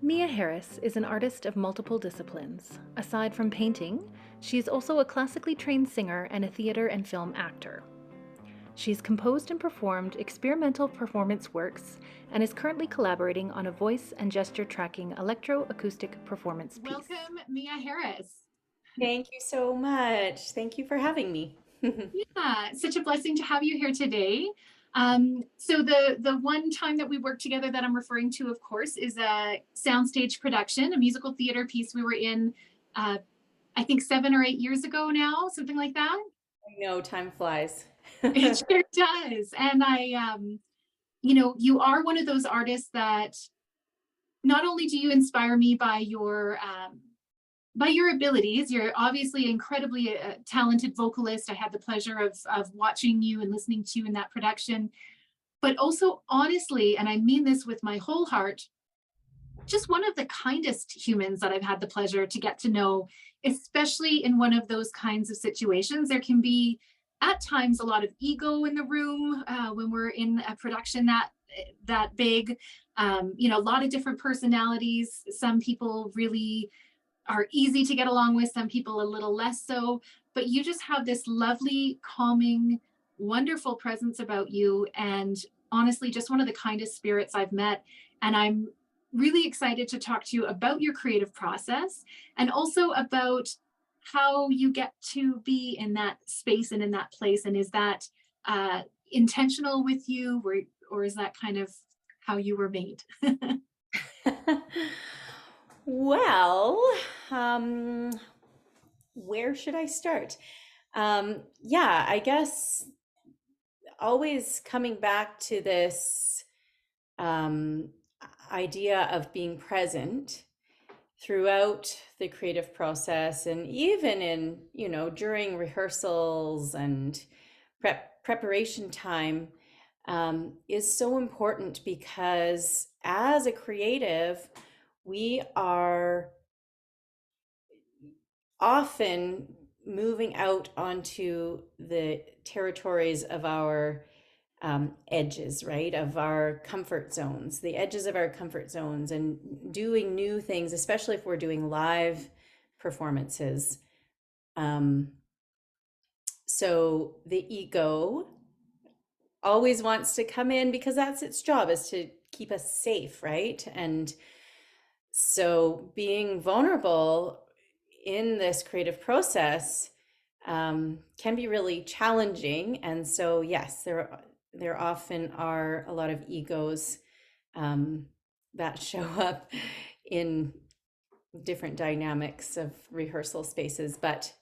Mia Harris is an artist of multiple disciplines. Aside from painting, she is also a classically trained singer and a theater and film actor. She's composed and performed experimental performance works and is currently collaborating on a voice and gesture tracking electroacoustic performance piece. Welcome, Mia Harris. Thank you so much. Thank you for having me. Yeah, such a blessing to have you here today. So the one time that we worked together that I'm referring to, of course, is a soundstage production, a musical theater piece we were in, I think 7 or 8 years ago now, something like that. I know time flies. It sure does. And you are one of those artists that not only do you inspire me by your abilities. You're obviously incredibly talented vocalist. I had the pleasure of watching you and listening to you in that production. But also, honestly, and I mean this with my whole heart, just one of the kindest humans that I've had the pleasure to get to know, especially in one of those kinds of situations. There can be, at times, a lot of ego in the room when we're in a production that big. A lot of different personalities. Some people really are easy to get along with, some people a little less so, but you just have this lovely, calming, wonderful presence about you. And honestly, just one of the kindest spirits I've met. And I'm really excited to talk to you about your creative process and also about how you get to be in that space and in that place. And is that intentional with you, or is that kind of how you were made? Well, um, where should I start? Yeah, I guess always coming back to this um, idea of being present throughout the creative process, and even in, during rehearsals and preparation time, is so important, because as a creative, we are often moving out onto the territories of our edges, right? Of our comfort zones, the edges of our comfort zones, and doing new things, especially if we're doing live performances. So the ego always wants to come in, because that's its job, is to keep us safe, right? And so being vulnerable in this creative process can be really challenging. And so, yes, there often are a lot of egos that show up in different dynamics of rehearsal spaces. But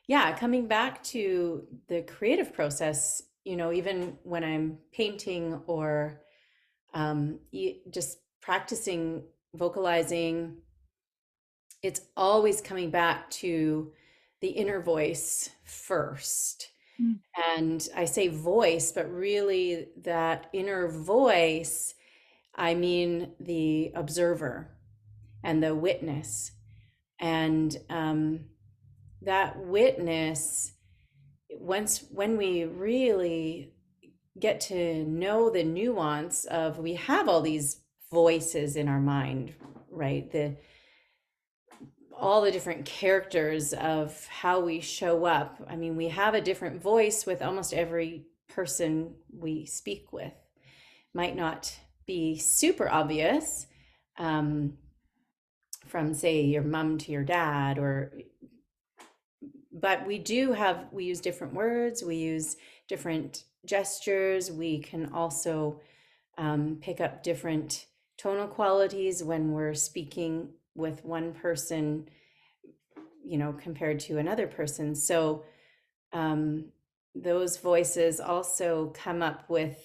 yeah, coming back to the creative process, even when I'm painting or just practicing vocalizing, it's always coming back to the inner voice first. Mm. And I say voice, but really that inner voice, I mean the observer and the witness. And that witness, when we really get to know the nuance of, we have all these voices in our mind, right? All the different characters of how we show up. I mean, we have a different voice with almost every person we speak with. Might not be super obvious, from, say, your mom to your dad, but we use different words, we use different gestures. We can also pick up different tonal qualities when we're speaking with one person, compared to another person. So those voices also come up with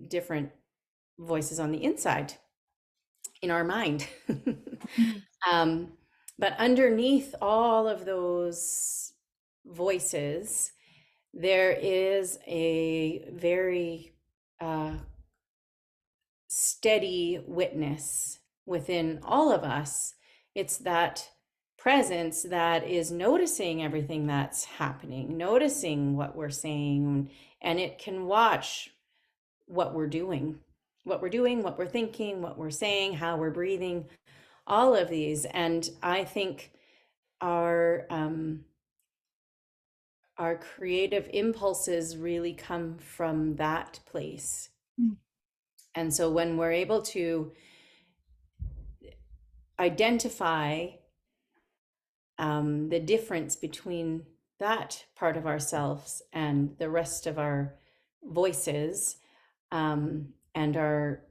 different voices on the inside in our mind. But underneath all of those voices, there is a very steady witness within all of us. It's that presence that is noticing everything that's happening, noticing what we're saying, and it can watch what we're doing. what we're doing, what we're thinking, what we're saying, how we're breathing, all of these. And I think our our creative impulses really come from that place. Mm. And so when we're able to identify the difference between that part of ourselves and the rest of our voices, and our,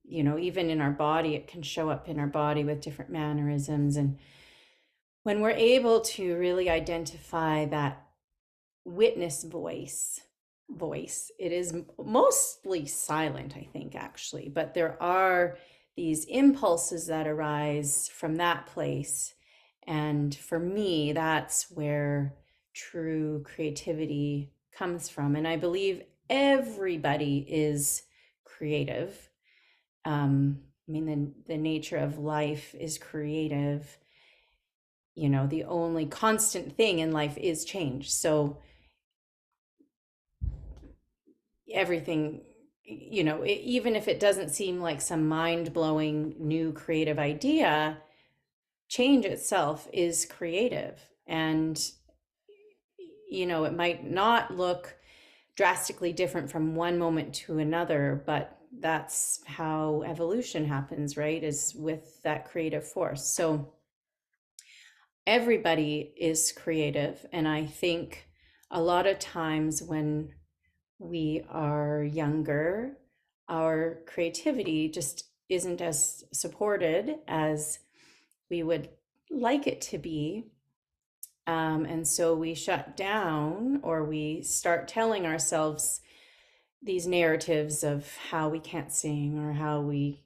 even in our body, it can show up in our body with different mannerisms. And when we're able to really identify that witness voice, it is mostly silent, I think, actually, but there are these impulses that arise from that place. And for me, that's where true creativity comes from. And I believe everybody is creative. I mean, the nature of life is creative. The only constant thing in life is change. So everything, even if it doesn't seem like some mind-blowing new creative idea, change itself is creative. And it might not look drastically different from one moment to another, but that's how evolution happens, right? Is with that creative force. So everybody is creative. And I think a lot of times when we are younger, our creativity just isn't as supported as we would like it to be. And so we shut down, or we start telling ourselves these narratives of how we can't sing, or how we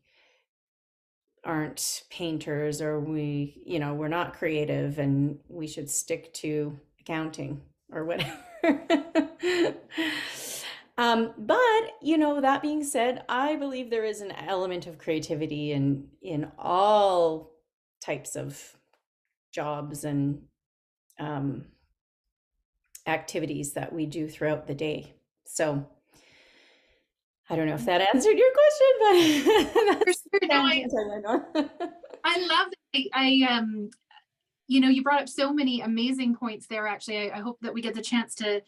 aren't painters, or we're not creative and we should stick to accounting or whatever. But that being said, I believe there is an element of creativity in all types of jobs and activities that we do throughout the day. So I don't know if that answered your question, but that's For sure. No, I love that. You brought up so many amazing points there. Actually, I hope that we get the chance to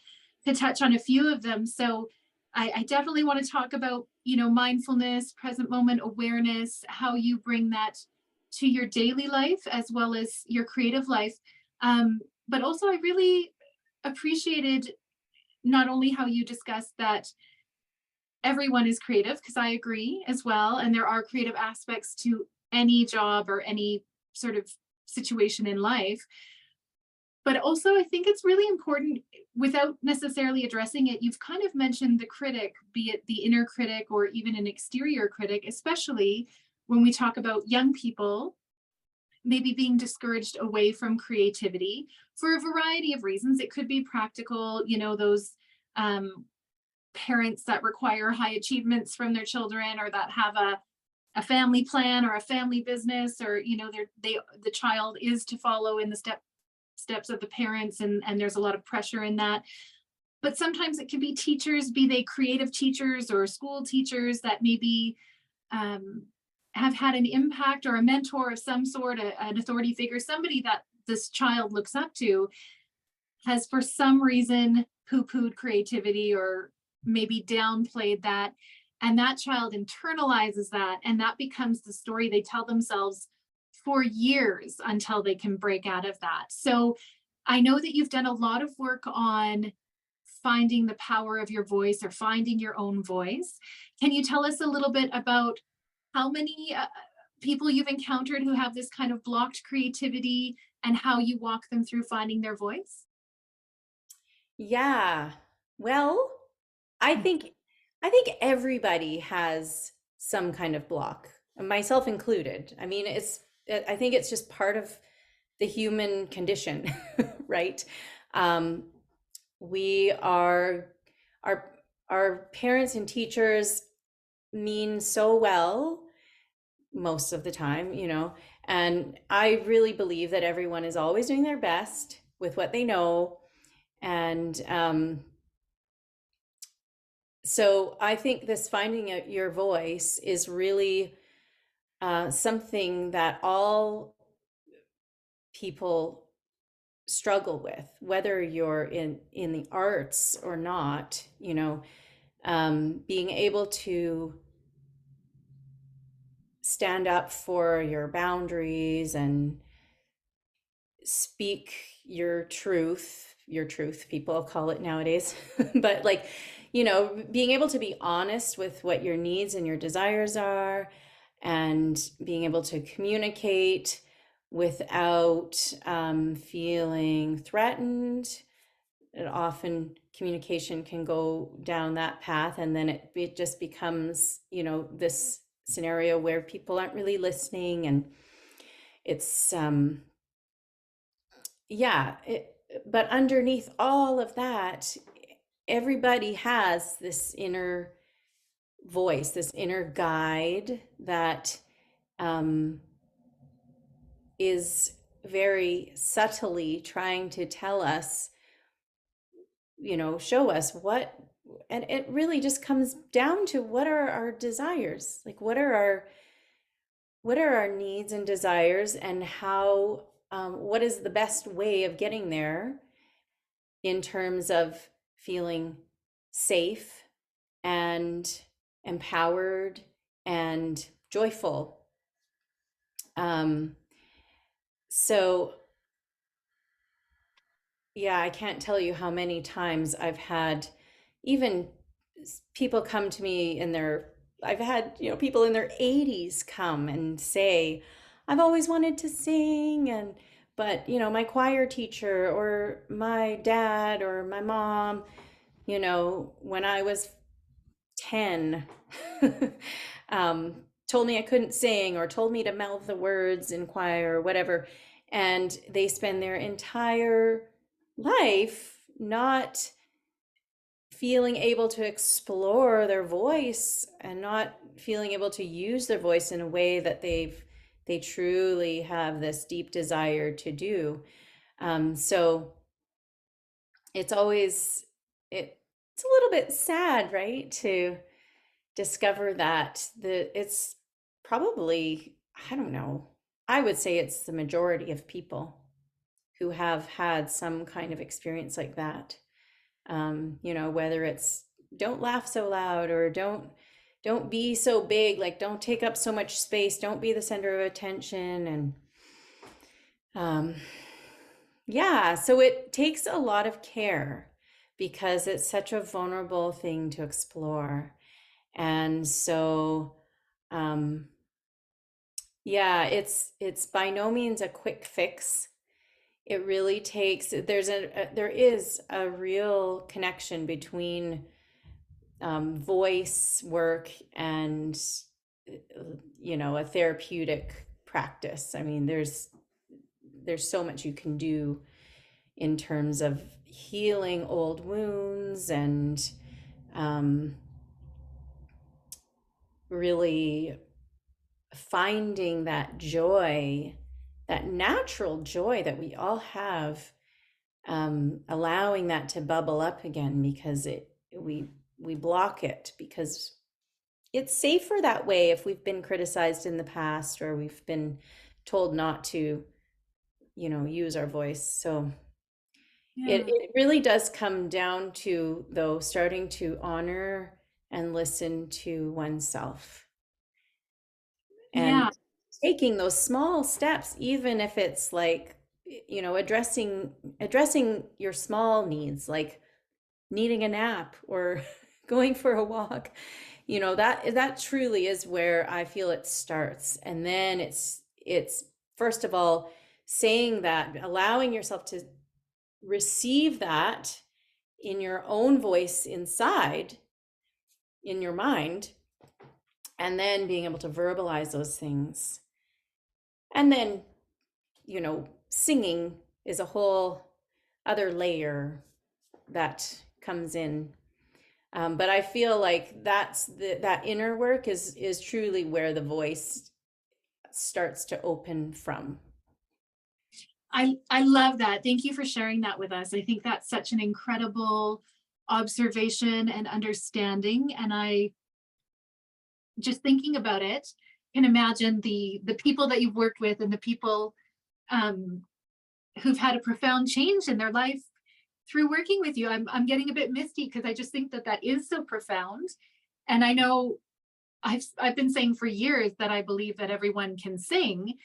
touch on a few of them. So I definitely want to talk about, mindfulness, present moment awareness, how you bring that to your daily life as well as your creative life. But also, I really appreciated not only how you discussed that everyone is creative, because I agree as well, and there are creative aspects to any job or any sort of situation in life. But also, I think it's really important, without necessarily addressing it, you've kind of mentioned the critic, be it the inner critic or even an exterior critic, especially when we talk about young people maybe being discouraged away from creativity for a variety of reasons. It could be practical, those parents that require high achievements from their children, or that have a family plan or a family business, or the child is to follow in the steps of the parents, and there's a lot of pressure in that. But sometimes it can be teachers, be they creative teachers or school teachers, that maybe have had an impact, or a mentor of some sort, an authority figure, somebody that this child looks up to, has for some reason poo-pooed creativity or maybe downplayed that. And that child internalizes that, and that becomes the story they tell themselves for years until they can break out of that. So I know that you've done a lot of work on finding the power of your voice, or finding your own voice. Can you tell us a little bit about how many people you've encountered who have this kind of blocked creativity, and how you walk them through finding their voice? Yeah. Well, I think everybody has some kind of block, myself included. I mean, I think it's just part of the human condition, right? We are our parents and teachers mean so well most of the time, and I really believe that everyone is always doing their best with what they know. And So I think this finding out your voice is really something that all people struggle with, whether you're in the arts or not, being able to stand up for your boundaries and speak your truth, people call it nowadays. But like, being able to be honest with what your needs and your desires are, and being able to communicate without feeling threatened. And often communication can go down that path, and then it just becomes, this scenario where people aren't really listening, and it's but underneath all of that, everybody has this inner voice, this inner guide that is very subtly trying to tell us, show us what, and it really just comes down to what are our desires, like what are our needs and desires, and how what is the best way of getting there in terms of feeling safe and empowered and joyful. So yeah, I can't tell you how many times I've had even people come to me I've had, people in their 80s come and say, I've always wanted to sing, but my choir teacher or my dad or my mom, when I was 10, told me I couldn't sing, or told me to mouth the words in choir or whatever. And they spend their entire life not feeling able to explore their voice, and not feeling able to use their voice in a way that they truly have this deep desire to do. So it's always, it's a little bit sad, right, to discover that it's probably, I don't know, I would say it's the majority of people who have had some kind of experience like that. Whether it's don't laugh so loud, or don't be so big, like don't take up so much space, don't be the center of attention. And so it takes a lot of care, because it's such a vulnerable thing to explore. And so it's by no means a quick fix. It really takes, there is a real connection between voice work and a therapeutic practice. I mean, there's so much you can do in terms of healing old wounds, and really finding that joy, that natural joy that we all have, allowing that to bubble up again, because we block it because it's safer that way if we've been criticized in the past, or we've been told not to, use our voice. So it really does come down to, though, starting to honor and listen to oneself, and taking those small steps, even if it's like, addressing your small needs, like needing a nap or going for a walk. That truly is where I feel it starts. And then it's first of all saying that, allowing yourself to receive that in your own voice inside, in your mind, and then being able to verbalize those things. And then, singing is a whole other layer that comes in. But I feel like that inner work is truly where the voice starts to open from. I love that. Thank you for sharing that with us. I think that's such an incredible observation and understanding. And I, just thinking about it, can imagine the people that you've worked with and the people um, who've had a profound change in their life through working with you. I'm getting a bit misty because I just think that that is so profound. And I know I've been saying for years that I believe that everyone can sing.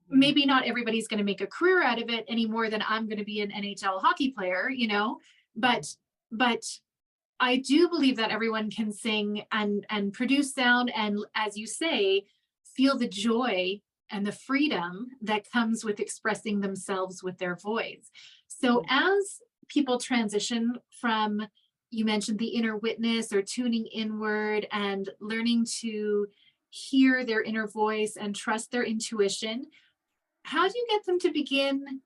Maybe not everybody's going to make a career out of it any more than I'm going to be an NHL hockey player, you know, but I do believe that everyone can sing and produce sound, and as you say, feel the joy and the freedom that comes with expressing themselves with their voice. So as people transition from, you mentioned the inner witness or tuning inward and learning to hear their inner voice and trust their intuition, how do you get them to begin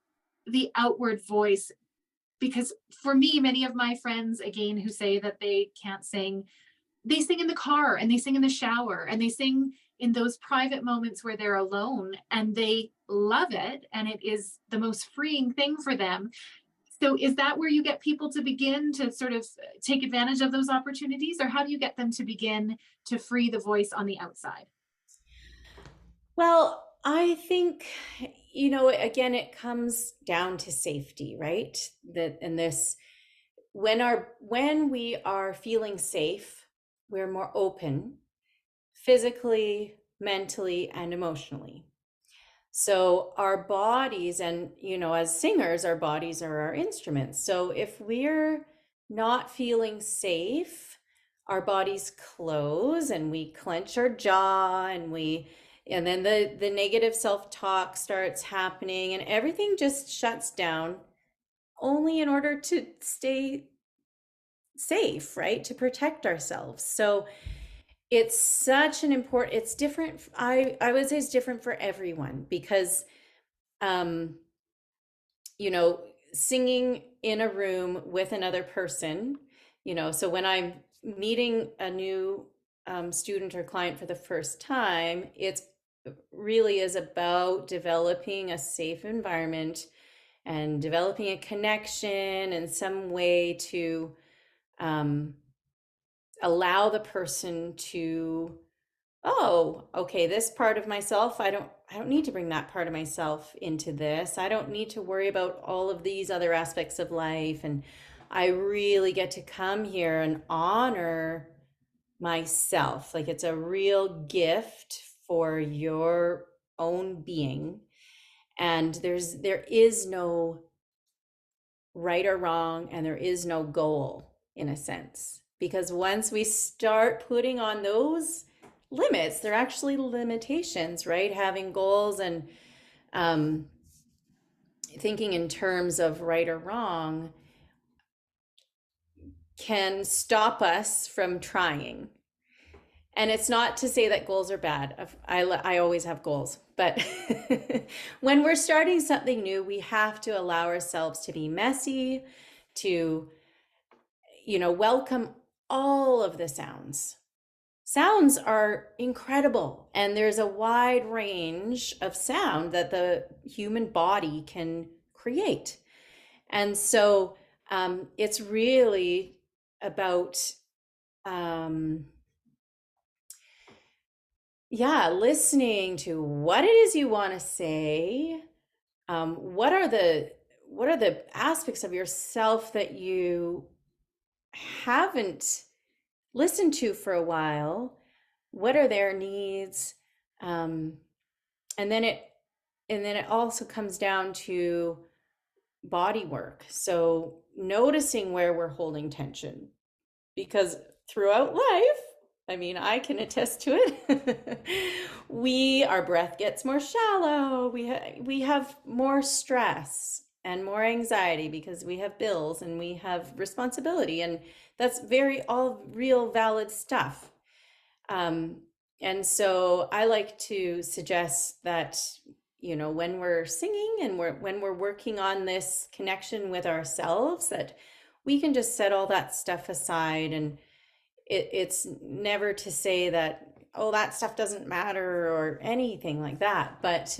the outward voice? Because for me, many of my friends, again, who say that they can't sing, they sing in the car and they sing in the shower and they sing in those private moments where they're alone, and they love it. And it is the most freeing thing for them. So is that where you get people to begin to sort of take advantage of those opportunities? Or how do you get them to begin to free the voice on the outside? Well, I think, again, it comes down to safety, right? That and this when we are feeling safe, we're more open physically, mentally, and emotionally. So our bodies, and as singers, our bodies are our instruments. So if we're not feeling safe, our bodies close and we clench our jaw, and then the negative self-talk starts happening and everything just shuts down, only in order to stay safe, right? To protect ourselves. So it's such an important, it's different. I would say it's different for everyone because, um, singing in a room with another person, so when I'm meeting a new student or client for the first time, it's really is about developing a safe environment and developing a connection and some way to allow the person to, oh, okay, this part of myself, I don't need to bring that part of myself into this. I don't need to worry about all of these other aspects of life. And I really get to come here and honor myself. Like it's a real gift for your own being. And there is no right or wrong, and there is no goal in a sense. Because once we start putting on those limits, they're actually limitations, right? Having goals and thinking in terms of right or wrong can stop us from trying. And it's not to say that goals are bad. I always have goals. But when we're starting something new, we have to allow ourselves to be messy, to, welcome all of the sounds. Sounds are incredible, and there's a wide range of sound that the human body can create. And so it's really about listening to what it is you want to say. What are the aspects of yourself that you haven't listened to for a while? What are their needs? And then it also comes down to body work. So noticing where we're holding tension, because throughout life, I mean, I can attest to it. Our breath gets more shallow. We have more stress and more anxiety because we have bills and we have responsibility, and that's all real valid stuff. And so I like to suggest that, when we're singing and when we're working on this connection with ourselves, that we can just set all that stuff aside. And it's never to say that, oh, that stuff doesn't matter or anything like that. But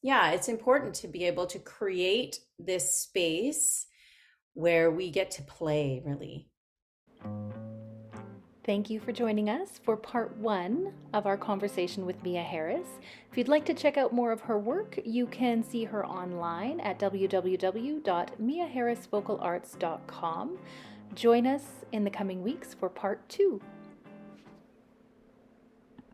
it's important to be able to create this space where we get to play, really. Thank you for joining us for part 1 of our conversation with Mia Harris. If you'd like to check out more of her work, you can see her online at www.miaharrisvocalarts.com. Join us in the coming weeks for part 2.